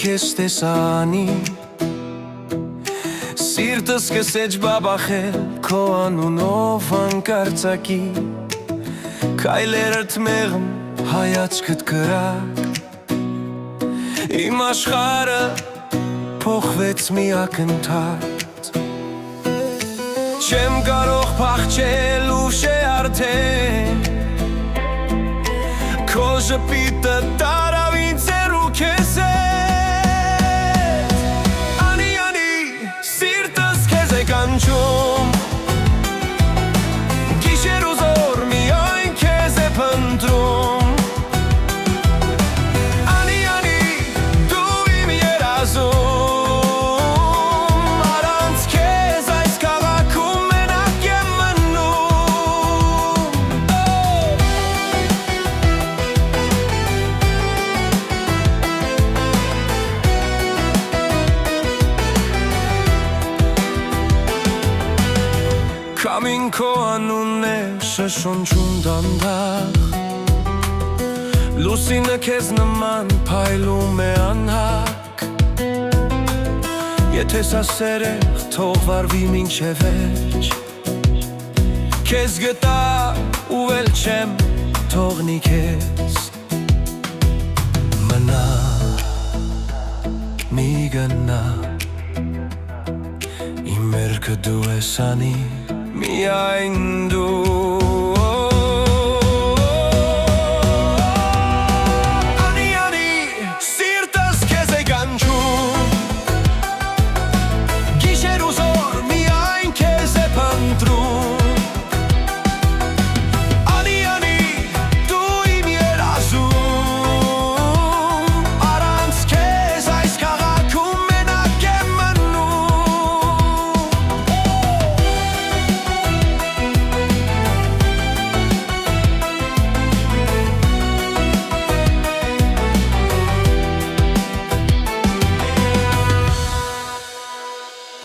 քեզ տեսանի Սիրտս կսեջ բաբախել քո անունով անկարծակի Քայլերդ մեղմ հայացքդ կրակ Իմ աշխարհը փոխվեց մի ակնթարթ Չեմ կարող փախչել ուշ է արդեն Քո ժպիտը տարավ ինձ հեռու քեզ հետ Անի, սիրտս քեզ է կանչում Գիշեր ու զօր միայն քեզ է փնտրում Քամին քո անունն է շշնջում դանդաղ Լուսինը քեզ նման փայլում է անհակ Եթե սա սեր է, թող վարվի մինչև վերջ Քեզ գտա ու էլ չեմ թողնի քեզ Մնա, մի գնա Իմ մերկը դու ես անի Միայն դու